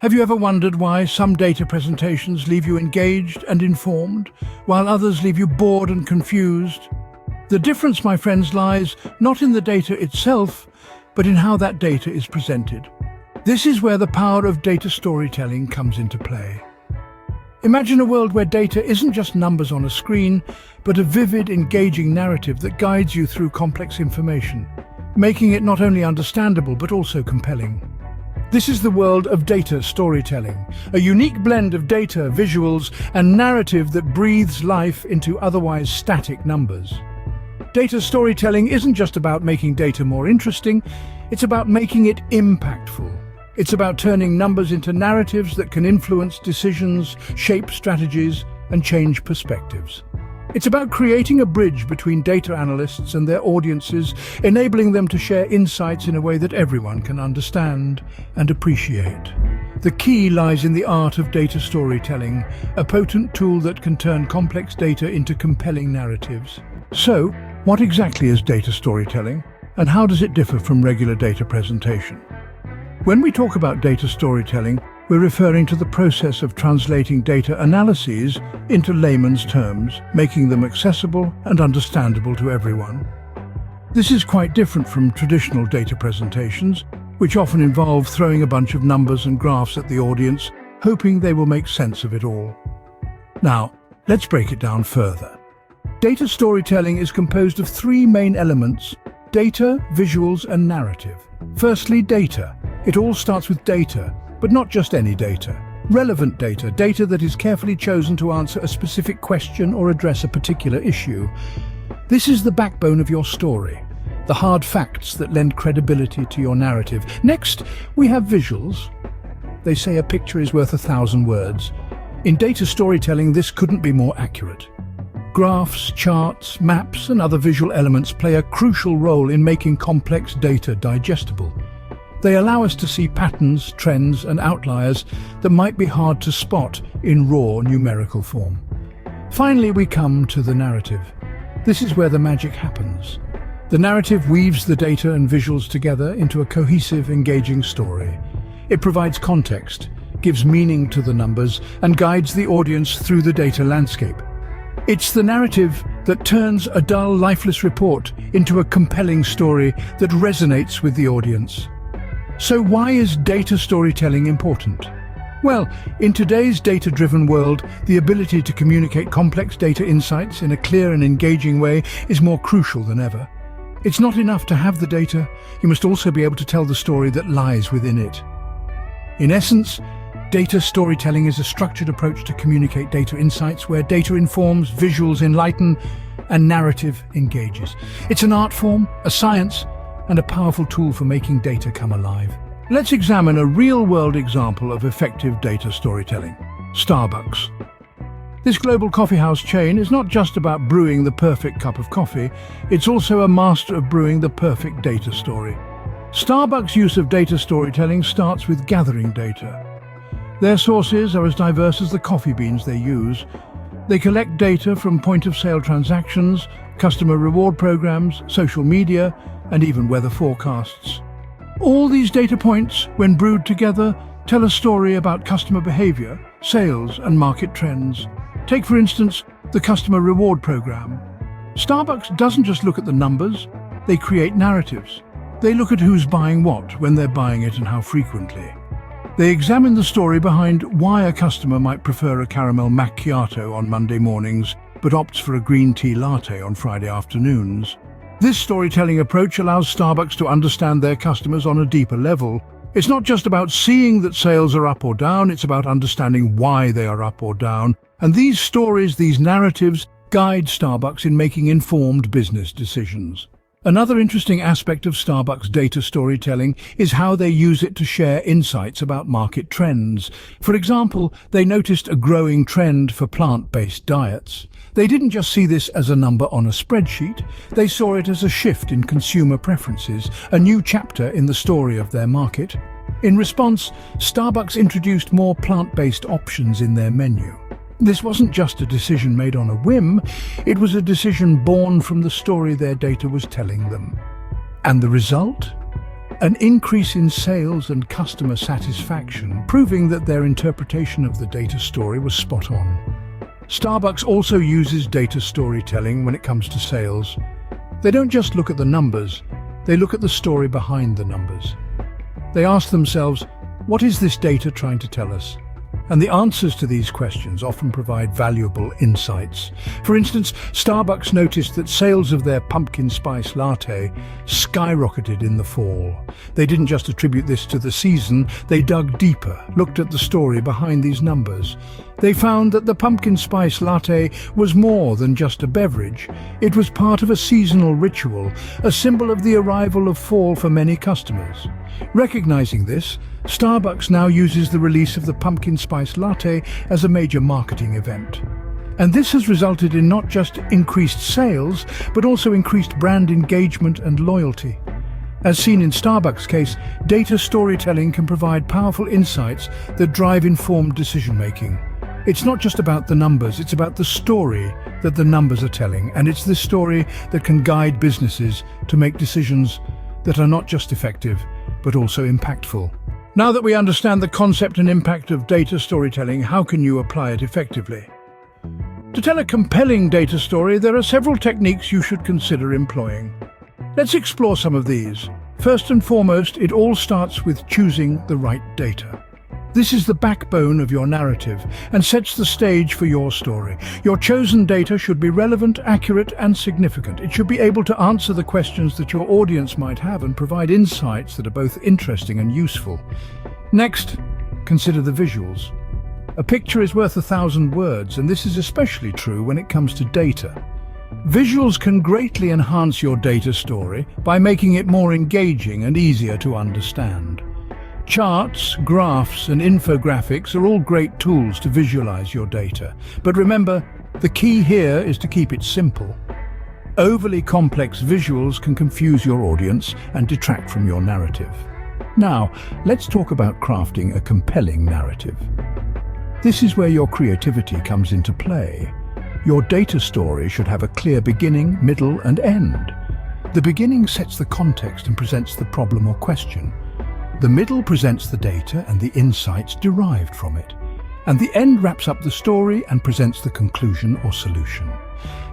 Have you ever wondered why some data presentations leave you engaged and informed, while others leave you bored and confused? The difference, my friends, lies not in the data itself, but in how that data is presented. This is where the power of data storytelling comes into play. Imagine a world where data isn't just numbers on a screen, but a vivid, engaging narrative that guides you through complex information, making it not only understandable but also compelling. This is the world of data storytelling, a unique blend of data, visuals, and narrative that breathes life into otherwise static numbers. Data storytelling isn't just about making data more interesting, it's about making it impactful. It's about turning numbers into narratives that can influence decisions, shape strategies, and change perspectives. It's about creating a bridge between data analysts and their audiences, enabling them to share insights in a way that everyone can understand and appreciate. The key lies in the art of data storytelling, a potent tool that can turn complex data into compelling narratives. So, what exactly is data storytelling, and how does it differ from regular data presentation? When we talk about data storytelling, we're referring to the process of translating data analyses into layman's terms, making them accessible and understandable to everyone. This is quite different from traditional data presentations, which often involve throwing a bunch of numbers and graphs at the audience, hoping they will make sense of it all. Now, let's break it down further. Data storytelling is composed of three main elements: data, visuals, and narrative. Firstly, data. It all starts with data, but not just any data. Relevant data, data that is carefully chosen to answer a specific question or address a particular issue. This is the backbone of your story, the hard facts that lend credibility to your narrative. Next, we have visuals. They say a picture is worth 1,000 words. In data storytelling, this couldn't be more accurate. Graphs, charts, maps, and other visual elements play a crucial role in making complex data digestible. They allow us to see patterns, trends, and outliers that might be hard to spot in raw numerical form. Finally, we come to the narrative. This is where the magic happens. The narrative weaves the data and visuals together into a cohesive, engaging story. It provides context, gives meaning to the numbers, and guides the audience through the data landscape. It's the narrative that turns a dull, lifeless report into a compelling story that resonates with the audience. So why is data storytelling important? Well, in today's data-driven world, the ability to communicate complex data insights in a clear and engaging way is more crucial than ever. It's not enough to have the data, you must also be able to tell the story that lies within it. In essence, data storytelling is a structured approach to communicate data insights where data informs, visuals enlighten, and narrative engages. It's an art form, a science, and a powerful tool for making data come alive. Let's examine a real-world example of effective data storytelling. Starbucks. This global coffeehouse chain is not just about brewing the perfect cup of coffee, it's also a master of brewing the perfect data story. Starbucks' use of data storytelling starts with gathering data. Their sources are as diverse as the coffee beans they use. They collect data from point-of-sale transactions, customer reward programs, social media, and even weather forecasts. All these data points, when brewed together, tell a story about customer behavior, sales, and market trends. Take, for instance, the customer reward program. Starbucks doesn't just look at the numbers, they create narratives. They look at who's buying what, when they're buying it, and how frequently. They examine the story behind why a customer might prefer a caramel macchiato on Monday mornings, but opts for a green tea latte on Friday afternoons. This storytelling approach allows Starbucks to understand their customers on a deeper level. It's not just about seeing that sales are up or down, it's about understanding why they are up or down. And these stories, these narratives, guide Starbucks in making informed business decisions. Another interesting aspect of Starbucks' data storytelling is how they use it to share insights about market trends. For example, they noticed a growing trend for plant-based diets. They didn't just see this as a number on a spreadsheet, they saw it as a shift in consumer preferences, a new chapter in the story of their market. In response, Starbucks introduced more plant-based options in their menu. This wasn't just a decision made on a whim, it was a decision born from the story their data was telling them. And the result? an increase in sales and customer satisfaction, proving that their interpretation of the data story was spot on. Starbucks also uses data storytelling when it comes to sales. They don't just look at the numbers, they look at the story behind the numbers. They ask themselves, what is this data trying to tell us? And the answers to these questions often provide valuable insights. For instance, Starbucks noticed that sales of their pumpkin spice latte skyrocketed in the fall. They didn't just attribute this to the season, they dug deeper, looked at the story behind these numbers. They found that the pumpkin spice latte was more than just a beverage. It was part of a seasonal ritual, a symbol of the arrival of fall for many customers. Recognizing this, Starbucks now uses the release of the pumpkin spice latte as a major marketing event. And this has resulted in not just increased sales, but also increased brand engagement and loyalty. As seen in Starbucks' case, data storytelling can provide powerful insights that drive informed decision-making. It's not just about the numbers, it's about the story that the numbers are telling, and it's this story that can guide businesses to make decisions that are not just effective, but also impactful. Now that we understand the concept and impact of data storytelling, how can you apply it effectively? To tell a compelling data story, there are several techniques you should consider employing. Let's explore some of these. First and foremost, it all starts with choosing the right data. This is the backbone of your narrative and sets the stage for your story. Your chosen data should be relevant, accurate, and significant. It should be able to answer the questions that your audience might have and provide insights that are both interesting and useful. Next, consider the visuals. A picture is worth 1,000 words, and this is especially true when it comes to data. Visuals can greatly enhance your data story by making it more engaging and easier to understand. Charts, graphs, and infographics are all great tools to visualize your data. But remember, the key here is to keep it simple. Overly complex visuals can confuse your audience and detract from your narrative. Now, let's talk about crafting a compelling narrative. This is where your creativity comes into play. Your data story should have a clear beginning, middle, and end. The beginning sets the context and presents the problem or question. The middle presents the data and the insights derived from it. And the end wraps up the story and presents the conclusion or solution.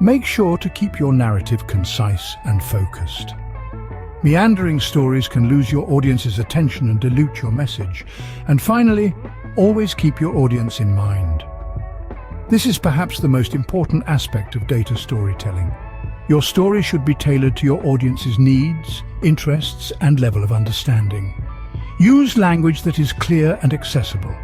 Make sure to keep your narrative concise and focused. Meandering stories can lose your audience's attention and dilute your message. And finally, always keep your audience in mind. This is perhaps the most important aspect of data storytelling. Your story should be tailored to your audience's needs, interests, and level of understanding. Use language that is clear and accessible.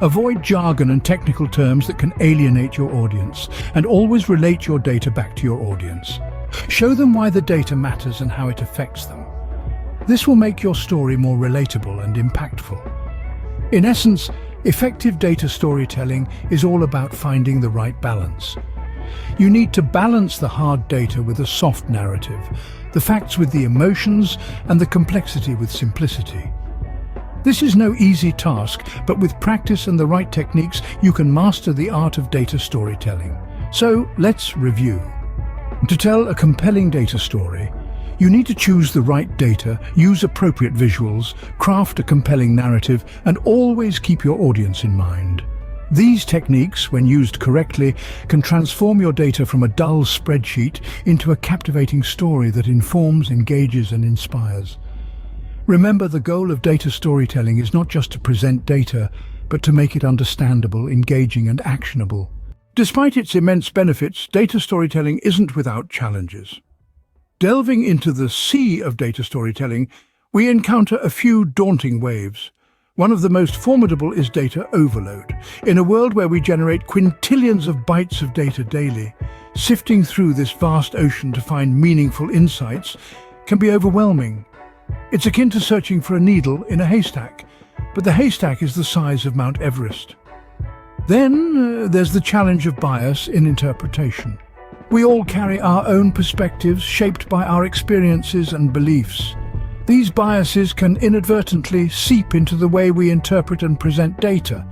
Avoid jargon and technical terms that can alienate your audience, and always relate your data back to your audience. Show them why the data matters and how it affects them. This will make your story more relatable and impactful. In essence, effective data storytelling is all about finding the right balance. You need to balance the hard data with a soft narrative, the facts with the emotions, and the complexity with simplicity. This is no easy task, but with practice and the right techniques, you can master the art of data storytelling. So, let's review. To tell a compelling data story, you need to choose the right data, use appropriate visuals, craft a compelling narrative, and always keep your audience in mind. These techniques, when used correctly, can transform your data from a dull spreadsheet into a captivating story that informs, engages, and inspires. Remember, the goal of data storytelling is not just to present data, but to make it understandable, engaging, and actionable. Despite its immense benefits, data storytelling isn't without challenges. Delving into the sea of data storytelling, we encounter a few daunting waves. One of the most formidable is data overload. In a world where we generate quintillions of bytes of data daily, sifting through this vast ocean to find meaningful insights can be overwhelming. It's akin to searching for a needle in a haystack, but the haystack is the size of Mount Everest. Then there's the challenge of bias in interpretation. We all carry our own perspectives shaped by our experiences and beliefs. These biases can inadvertently seep into the way we interpret and present data,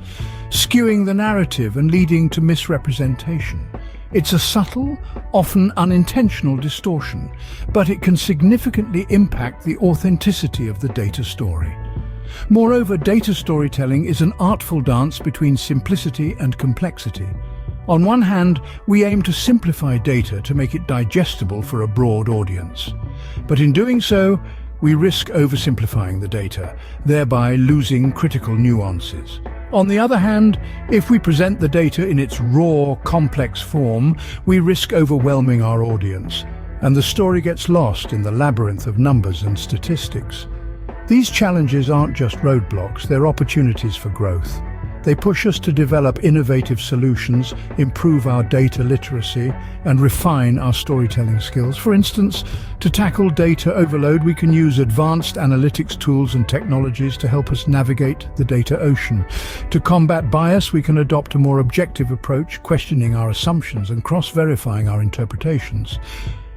skewing the narrative and leading to misrepresentation. It's a subtle, often unintentional distortion, but it can significantly impact the authenticity of the data story. Moreover, data storytelling is an artful dance between simplicity and complexity. On one hand, we aim to simplify data to make it digestible for a broad audience. But in doing so, we risk oversimplifying the data, thereby losing critical nuances. On the other hand, if we present the data in its raw, complex form, we risk overwhelming our audience, and the story gets lost in the labyrinth of numbers and statistics. These challenges aren't just roadblocks, they're opportunities for growth. They push us to develop innovative solutions, improve our data literacy, and refine our storytelling skills. For instance, to tackle data overload, we can use advanced analytics tools and technologies to help us navigate the data ocean. To combat bias, we can adopt a more objective approach, questioning our assumptions and cross-verifying our interpretations.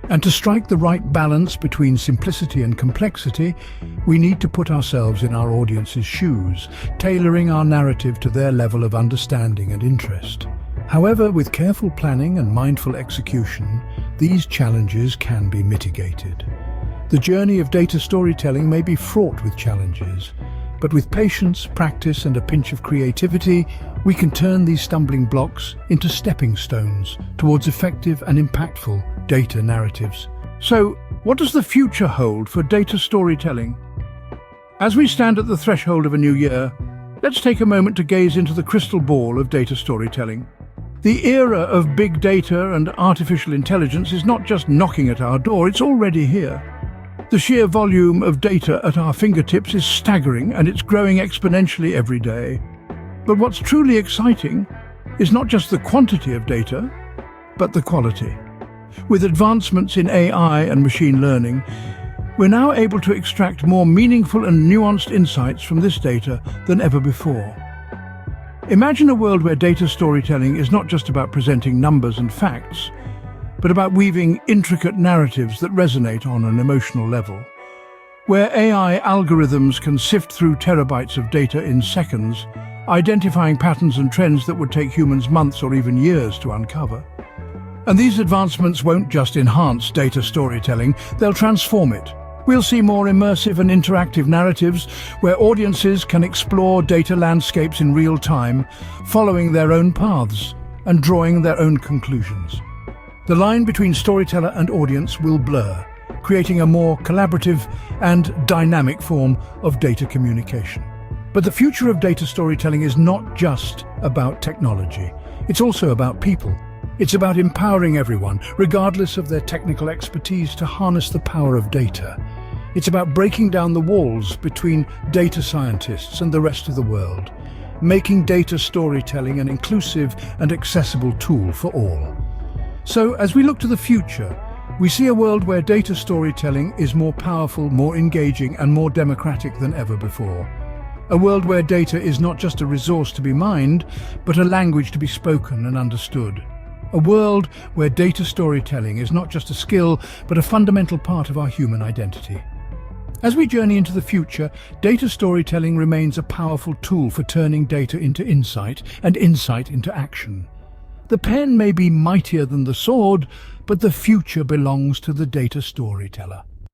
And to strike the right balance between simplicity and complexity, we need to put ourselves in our audience's shoes, tailoring our narrative to their level of understanding and interest. However, with careful planning and mindful execution, these challenges can be mitigated. The journey of data storytelling may be fraught with challenges, but with patience, practice, and a pinch of creativity, we can turn these stumbling blocks into stepping stones towards effective and impactful data narratives. So, what does the future hold for data storytelling? As we stand at the threshold of a new year, let's take a moment to gaze into the crystal ball of data storytelling. The era of big data and artificial intelligence is not just knocking at our door, it's already here. The sheer volume of data at our fingertips is staggering, and it's growing exponentially every day. But what's truly exciting is not just the quantity of data, but the quality. With advancements in AI and machine learning, we're now able to extract more meaningful and nuanced insights from this data than ever before. Imagine a world where data storytelling is not just about presenting numbers and facts, but about weaving intricate narratives that resonate on an emotional level. Where AI algorithms can sift through terabytes of data in seconds, identifying patterns and trends that would take humans months or even years to uncover. And these advancements won't just enhance data storytelling, they'll transform it. We'll see more immersive and interactive narratives where audiences can explore data landscapes in real time, following their own paths and drawing their own conclusions. The line between storyteller and audience will blur, creating a more collaborative and dynamic form of data communication. But the future of data storytelling is not just about technology. It's also about people. It's about empowering everyone, regardless of their technical expertise, to harness the power of data. It's about breaking down the walls between data scientists and the rest of the world, making data storytelling an inclusive and accessible tool for all. So, as we look to the future, we see a world where data storytelling is more powerful, more engaging, and more democratic than ever before. A world where data is not just a resource to be mined, but a language to be spoken and understood. A world where data storytelling is not just a skill, but a fundamental part of our human identity. As we journey into the future, data storytelling remains a powerful tool for turning data into insight and insight into action. The pen may be mightier than the sword, but the future belongs to the data storyteller.